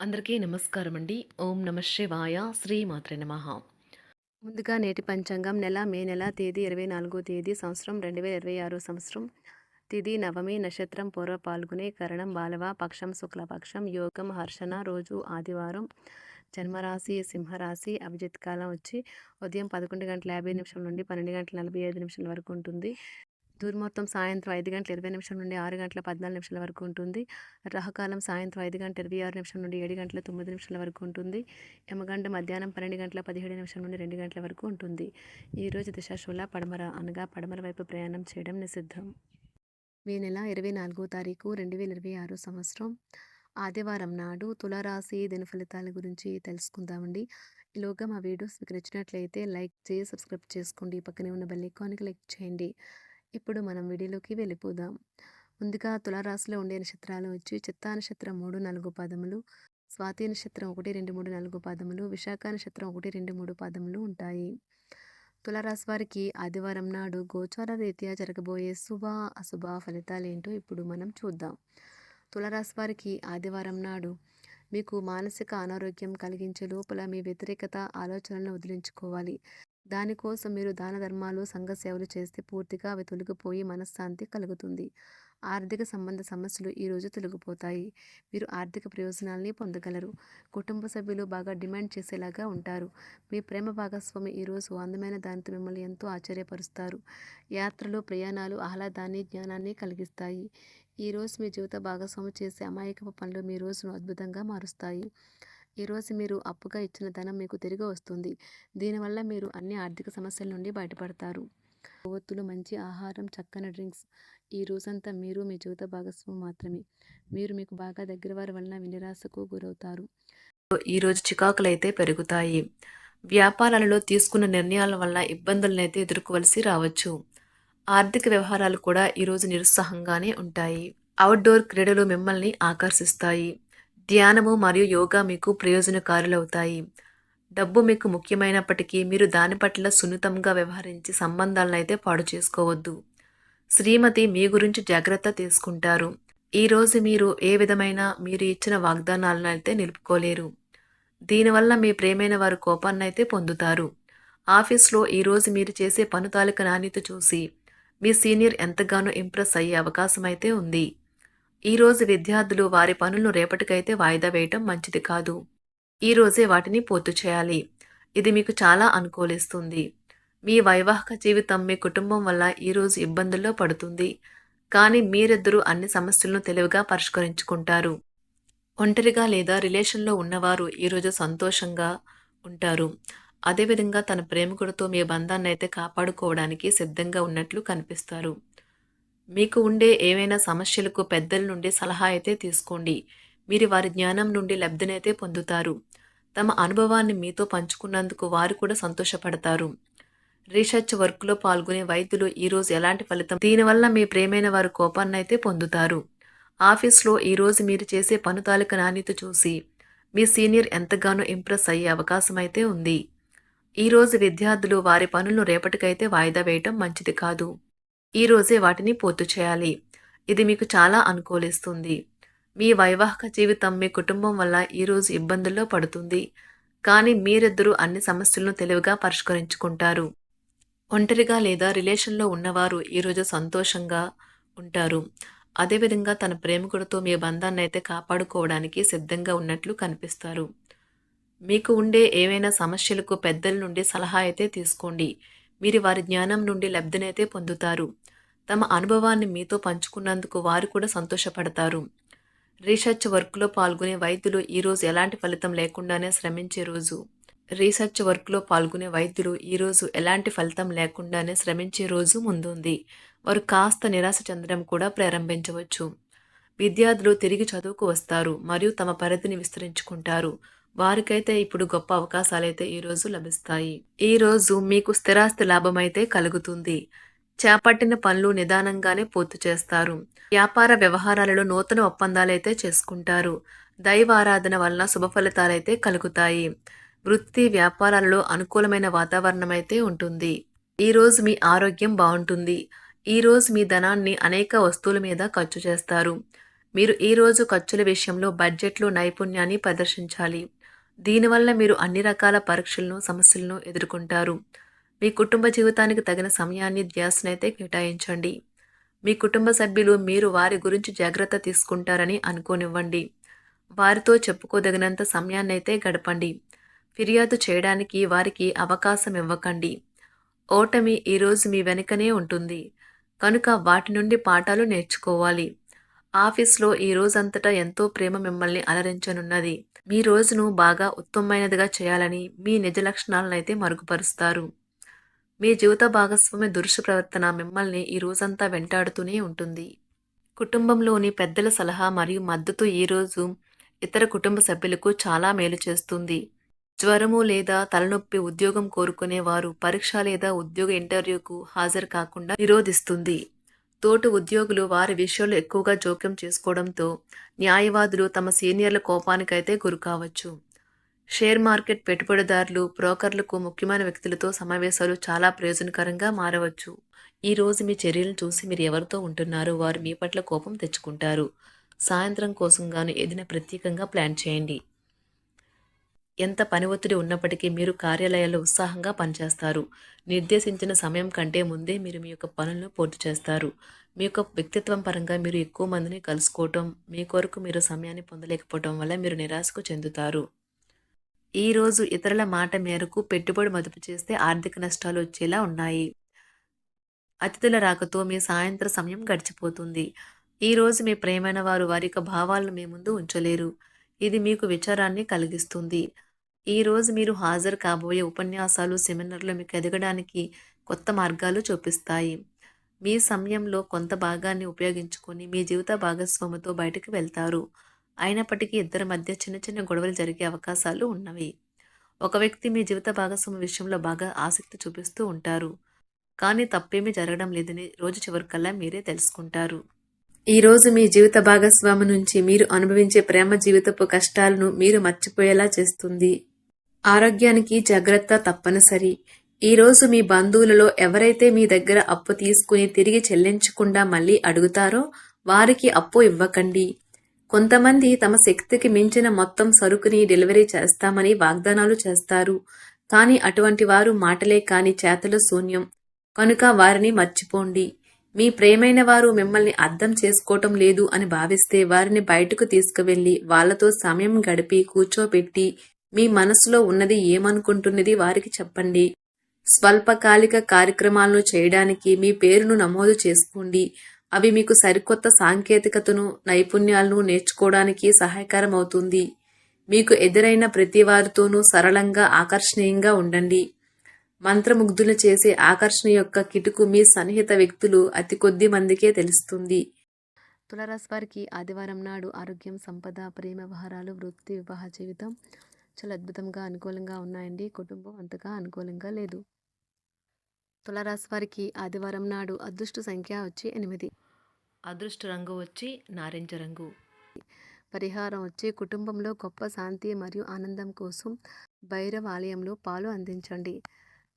అందరికీ నమస్కారం అండి. ఓం నమ శివాయ. శ్రీమాత్రే నమః. ముందుగా నేటి పంచాంగం మే నెల తేదీ 24 తేదీ సంవత్సరం 2026 సంవత్సరం. తిథి నవమి, నక్షత్రం పూర్వ పాల్గొనే, కరణం బాలవ, పక్షం శుక్లపక్షం, యోగం హర్షణ, రోజు ఆదివారం. జన్మరాశి సింహరాశి. అభిజిత్ కాలం వచ్చి ఉదయం 11:50 నుండి 12:45 వరకు ఉంటుంది. దుర్ముహూర్తం సాయంత్రం 5:20 నుండి 6:14 వరకు ఉంటుంది. రాహుకాలం సాయంత్రం 5:26 నుండి 7:09 వరకు ఉంటుంది. యమగండ మధ్యాహ్నం 12:17 నుండి 2 గంటల వరకు ఉంటుంది. ఈరోజు దిశాశూల పడమర అనగా పడమర వైపు ప్రయాణం చేయడం నిషిద్ధం. మే నెల 24 తారీఖు 2026 సంవత్సరం ఆదివారం నాడు తులారాశి దిన ఫలితాల గురించి తెలుసుకుందామండి. ఈలోగా మా వీడియోస్ మీకు నచ్చినట్లయితే లైక్ చేసి సబ్స్క్రైబ్ చేసుకోండి. పక్కనే ఉన్న బెల్ ఐకాన్ని క్లిక్ చేయండి. ఇప్పుడు మనం వీడియోలోకి వెళ్ళిపోదాం. ముందుగా తులారాశిలో ఉండే నక్షత్రాలు వచ్చి చిత్తా నక్షత్రం 3, 4 పాదములు, స్వాతి నక్షత్రం 1, 2, 3, 4 పాదములు, విశాఖ నక్షత్రం 1, 2, 3 పాదములు ఉంటాయి. తులారాశి వారికి ఆదివారం నాడు గోచార రీత్యా జరగబోయే శుభ అశుభ ఫలితాలేంటో ఇప్పుడు మనం చూద్దాం. తులారాశి వారికి ఆదివారం నాడు మీకు మానసిక అనారోగ్యం కలిగించే లోపల మీ వ్యతిరేకత ఆలోచనలను వదిలించుకోవాలి. దానికోసం మీరు దాన ధర్మాలు, సంఘ సేవలు చేస్తే పూర్తిగా అవి తొలగిపోయి మనశ్శాంతి కలుగుతుంది. ఆర్థిక సంబంధ సమస్యలు ఈరోజు తొలగిపోతాయి. మీరు ఆర్థిక ప్రయోజనాల్ని పొందగలరు. కుటుంబ సభ్యులు బాగా డిమాండ్ చేసేలాగా ఉంటారు. మీ ప్రేమ భాగస్వామి ఈరోజు అందమైన దానితో మిమ్మల్ని ఎంతో ఆశ్చర్యపరుస్తారు. యాత్రలు, ప్రయాణాలు ఆహ్లాదాన్ని, జ్ఞానాన్ని కలిగిస్తాయి. ఈరోజు మీ జీవిత భాగస్వామి చేసే అమాయకపు పనులు మీ రోజును అద్భుతంగా మారుస్తాయి. ఈరోజు మీరు అప్పుగా ఇచ్చిన ధనం మీకు తిరిగి వస్తుంది. దీనివల్ల మీరు అన్ని ఆర్థిక సమస్యల నుండి బయటపడతారు. కొవ్వొత్తులు, మంచి ఆహారం, చక్కని డ్రింక్స్. ఈ రోజంతా మీరు మీ జీవిత భాగస్వామి మాత్రమే. మీరు మీకు బాగా దగ్గర వారి వలన నిరాశకు గురవుతారు. ఈరోజు చికాకులైతే పెరుగుతాయి. వ్యాపారాలలో తీసుకున్న నిర్ణయాల వల్ల ఇబ్బందులనైతే ఎదుర్కోవలసి రావచ్చు. ఆర్థిక వ్యవహారాలు కూడా ఈరోజు నిరుత్సాహంగానే ఉంటాయి. అవుట్డోర్ క్రీడలు మిమ్మల్ని ఆకర్షిస్తాయి. ధ్యానము మరియు యోగా మీకు ప్రయోజనకారులవుతాయి. డబ్బు మీకు ముఖ్యమైనప్పటికీ మీరు దాని పట్ల సున్నితంగా వ్యవహరించి సంబంధాలను అయితే పాడు చేసుకోవద్దు. శ్రీమతి మీ గురించి జాగ్రత్త తీసుకుంటారు. ఈరోజు మీరు ఏ విధమైన మీరు ఇచ్చిన వాగ్దానాలను అయితే నిలుపుకోలేరు. దీనివల్ల మీ ప్రేమైన వారు కోపాన్నైతే పొందుతారు. ఆఫీస్లో ఈరోజు మీరు చేసే పను తాలూకా నాణ్యత చూసి మీ సీనియర్ ఎంతగానో ఇంప్రెస్ అయ్యే అవకాశం అయితే ఉంది. ఈరోజు విద్యార్థులు వారి పనులను రేపటికైతే వాయిదా వేయటం మంచిది కాదు. ఈరోజే వాటిని పూర్తి చేయాలి. ఇది మీకు చాలా అనుకూలిస్తుంది. మీ వైవాహిక జీవితం మీ కుటుంబం వల్ల ఈరోజు ఇబ్బందుల్లో పడుతుంది. కానీ మీరిద్దరూ అన్ని సమస్యలను తెలివిగా పరిష్కరించుకుంటారు. ఒంటరిగా లేదా రిలేషన్లో ఉన్నవారు ఈరోజు సంతోషంగా ఉంటారు. అదేవిధంగా తన ప్రేమికుడితో మీ బంధాన్ని అయితే కాపాడుకోవడానికి సిద్ధంగా ఉన్నట్లు కనిపిస్తారు. మీకు ఉండే ఏవైనా సమస్యలకు పెద్దల నుండి సలహా అయితే తీసుకోండి. మీరు వారి జ్ఞానం నుండి లబ్ధినైతే పొందుతారు. తమ అనుభవాన్ని మీతో పంచుకున్నందుకు వారు కూడా సంతోషపడతారు. రీసెర్చ్ వర్క్లో పాల్గొనే వైద్యులు ఈరోజు ఎలాంటి ఫలితం దీనివల్ల మీ ప్రేమైన వారు కోపాన్నైతే పొందుతారు. ఆఫీస్లో ఈరోజు మీరు చేసే పను తాలూకా నాణ్యత చూసి మీ సీనియర్ ఎంతగానో ఇంప్రెస్ అయ్యే అవకాశం అయితే ఉంది. ఈరోజు విద్యార్థులు వారి పనులను రేపటికైతే వాయిదా వేయటం మంచిది కాదు. ఈరోజే వాటిని పూర్తి చేయాలి. ఇది మీకు చాలా అనుకూలిస్తుంది. మీ వైవాహిక జీవితం మీ కుటుంబం వల్ల ఈరోజు ఇబ్బందుల్లో పడుతుంది. కానీ మీరిద్దరూ అన్ని సమస్యలను తెలివిగా పరిష్కరించుకుంటారు. ఒంటరిగా లేదా రిలేషన్లో ఉన్నవారు ఈరోజు సంతోషంగా ఉంటారు. అదేవిధంగా తన ప్రేమికుడితో మీ బంధాన్ని అయితే కాపాడుకోవడానికి సిద్ధంగా ఉన్నట్లు కనిపిస్తారు. మీకు ఉండే ఏవైనా సమస్యలకు పెద్దల నుండి సలహా అయితే తీసుకోండి. మీరు వారి జ్ఞానం నుండి లబ్ధినైతే పొందుతారు. తమ అనుభవాన్ని మీతో పంచుకున్నందుకు వారు కూడా సంతోషపడతారు. రీసెర్చ్ వర్క్లో పాల్గొనే వైద్యులు ఈరోజు ఎలాంటి ఫలితం లేకుండానే శ్రమించే రోజు. రీసెర్చ్ వర్క్లో పాల్గొనే వైద్యులు ఈరోజు ఎలాంటి ఫలితం లేకుండానే శ్రమించే రోజు ముందుంది. వారు కాస్త నిరాశ చెందడం కూడా ప్రారంభించవచ్చు. విద్యార్థులు తిరిగి చదువుకు వస్తారు మరియు తమ పరిధిని విస్తరించుకుంటారు. వారికైతే ఇప్పుడు గొప్ప అవకాశాలైతే ఈరోజు లభిస్తాయి. ఈరోజు మీకు స్థిరాస్తి లాభమైతే కలుగుతుంది. చేపట్టిన పనులు నిదానంగానే పూర్తి చేస్తారు. వ్యాపార వ్యవహారాలలో నూతన ఒప్పందాలైతే చేసుకుంటారు. దైవారాధన వలన శుభ ఫలితాలైతే కలుగుతాయి. వృత్తి వ్యాపారాలలో అనుకూలమైన వాతావరణం అయితే ఉంటుంది. ఈరోజు మీ ఆరోగ్యం బాగుంటుంది. ఈరోజు మీ ధనాన్ని అనేక వస్తువుల మీద ఖర్చు చేస్తారు. మీరు ఈరోజు ఖర్చుల విషయంలో బడ్జెట్లో నైపుణ్యాన్ని ప్రదర్శించాలి. దీనివల్ల మీరు అన్ని రకాల పరీక్షలను, సమస్యలను ఎదుర్కొంటారు. మీ కుటుంబ జీవితానికి తగిన సమయాన్ని, ధ్యాసనైతే కేటాయించండి. మీ కుటుంబ సభ్యులు మీరు వారి గురించి జాగ్రత్త తీసుకుంటారని అనుకోనివ్వండి. వారితో చెప్పుకోదగినంత సమయాన్నైతే గడపండి. ఫిర్యాదు చేయడానికి వారికి అవకాశం ఇవ్వకండి. ఓటమి ఈరోజు మీ వెనుకనే ఉంటుంది. కనుక వాటి నుండి పాఠాలు నేర్చుకోవాలి. ఆఫీస్‌లో ఈ రోజంతటా ఎంతో ప్రేమ మిమ్మల్ని అలరించనున్నది. మీ రోజును బాగా ఉత్తమమైనదిగా చేయాలని మీ నిజ లక్షణాలనైతే మరుగుపరుస్తారు. మీ జీవిత భాగస్వామి దురుసు ప్రవర్తన మిమ్మల్ని ఈ రోజంతా వెంటాడుతూనే ఉంటుంది. కుటుంబంలోని పెద్దల సలహా మరియు మద్దతు ఈరోజు ఇతర కుటుంబ సభ్యులకు చాలా మేలు చేస్తుంది. జ్వరము లేదా తలనొప్పి ఉద్యోగం కోరుకునే వారు పరీక్ష లేదా ఉద్యోగ ఇంటర్వ్యూకు హాజరు కాకుండా నిరోధిస్తుంది. తోటి ఉద్యోగులు వారి విషయాల్లో ఎక్కువగా జోక్యం చేసుకోవడంతో న్యాయవాదులు తమ సీనియర్ల కోపానికైతే గురికావచ్చు. షేర్ మార్కెట్ పెట్టుబడిదారులు, బ్రోకర్లకు ముఖ్యమైన వ్యక్తులతో సమావేశాలు చాలా ప్రయోజనకరంగా మారవచ్చు. ఈ రోజు మీ చర్యలను చూసి మీరు ఎవరితో ఉంటున్నారో వారు మీ పట్ల కోపం తెచ్చుకుంటారు. సాయంత్రం కోసం గాను ఏదైనా ప్రత్యేకంగా ప్లాన్ చేయండి. ఎంత పని ఒత్తిడి ఉన్నప్పటికీ మీరు కార్యాలయాల్లో ఉత్సాహంగా పనిచేస్తారు. నిర్దేశించిన సమయం కంటే ముందే మీరు మీ యొక్క పనులను పూర్తి చేస్తారు. మీ యొక్క వ్యక్తిత్వం పరంగా మీరు ఎక్కువ మందిని కలుసుకోవటం, మీ కొరకు మీరు సమయాన్ని పొందలేకపోవటం వల్ల మీరు నిరాశకు చెందుతారు. ఈరోజు ఇతరుల మాట మేరకు పెట్టుబడి మదుపు చేస్తే ఆర్థిక నష్టాలు వచ్చేలా ఉన్నాయి. అతిథుల రాకతో మీ సాయంత్ర సమయం గడిచిపోతుంది. ఈరోజు మీ ప్రియమైన వారు వారి యొక్క భావాలను మీ ముందు ఉంచలేరు. ఇది మీకు విచారాన్ని కలిగిస్తుంది. ఈరోజు మీరు హాజరు కాబోయే ఉపన్యాసాలు, సెమినార్లు మీకు ఎదగడానికి కొత్త మార్గాలు చూపిస్తాయి. మీ సమయంలో కొంత భాగాన్ని ఉపయోగించుకొని మీ జీవిత భాగస్వామితో బయటకు వెళ్తారు. అయినప్పటికీ ఇద్దరి మధ్య చిన్న చిన్న గొడవలు జరిగే అవకాశాలు ఉన్నవి. ఒక వ్యక్తి మీ జీవిత భాగస్వామి విషయంలో బాగా ఆసక్తి చూపిస్తూ ఉంటారు. కానీ తప్పేమీ జరగడం లేదని రోజు చివరికల్లా మీరే తెలుసుకుంటారు. ఈరోజు మీ జీవిత భాగస్వామి నుంచి మీరు అనుభవించే ప్రేమ జీవితపు కష్టాలను మీరు మర్చిపోయేలా చేస్తుంది. ఆరోగ్యానికి జాగ్రత్త తప్పనిసరి. ఈరోజు మీ బంధువులలో ఎవరైతే మీ దగ్గర అప్పు తీసుకుని తిరిగి చెల్లించకుండా మళ్ళీ అడుగుతారో వారికి అప్పు ఇవ్వకండి. కొంతమంది తమ శక్తికి మించిన మొత్తం సరుకుని డెలివరీ చేస్తామని వాగ్దానాలు చేస్తారు. కానీ అటువంటి వారు మాటలే కాని చేతలు శూన్యం. కనుక వారిని మర్చిపోండి. మీ ప్రియమైన వారు మిమ్మల్ని అర్థం చేసుకోవటం లేదు అని భావిస్తే వారిని బయటకు తీసుకువెళ్ళి వాళ్లతో సమయం గడిపి కూర్చోబెట్టి మీ మనసులో ఉన్నది ఏమనుకుంటున్నది వారికి చెప్పండి. స్వల్పకాలిక కార్యక్రమాలను చేయడానికి మీ పేరును నమోదు చేసుకోండి. అవి మీకు సరికొత్త సాంకేతికతను, నైపుణ్యాలను నేర్చుకోవడానికి సహాయకరం అవుతుంది. మీకు ఎదురైన ప్రతి వారితోనూ సరళంగా, ఆకర్షణీయంగా ఉండండి. మంత్రముగ్ధులు చేసే ఆకర్షణ యొక్క కిటుకు మీ సన్నిహిత వ్యక్తులు అతి కొద్ది మందికే తెలుస్తుంది. తులారాశి వారికి ఆదివారం నాడు ఆరోగ్యం, సంపద, ప్రేమ వ్యవహారాలు, వృత్తి, వివాహ జీవితం చాలా అద్భుతంగా అనుకూలంగా ఉన్నాయండి. కుటుంబం అంతగా అనుకూలంగా లేదు. తులారాశి వారికి ఆదివారం నాడు అదృష్ట సంఖ్య వచ్చి 8. అదృష్ట రంగు వచ్చి నారింజ రంగు. పరిహారం వచ్చి కుటుంబంలో గొప్ప శాంతి మరియు ఆనందం కోసం భైరవ ఆలయంలో పాలు అందించండి.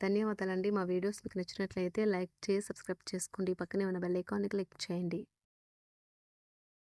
ధన్యవాదాలండి. మా వీడియోస్ మీకు నచ్చినట్లయితే లైక్ చేసి సబ్స్క్రైబ్ చేసుకోండి. పక్కనే ఉన్న బెల్ ఐకాన్ని క్లిక్ చేయండి.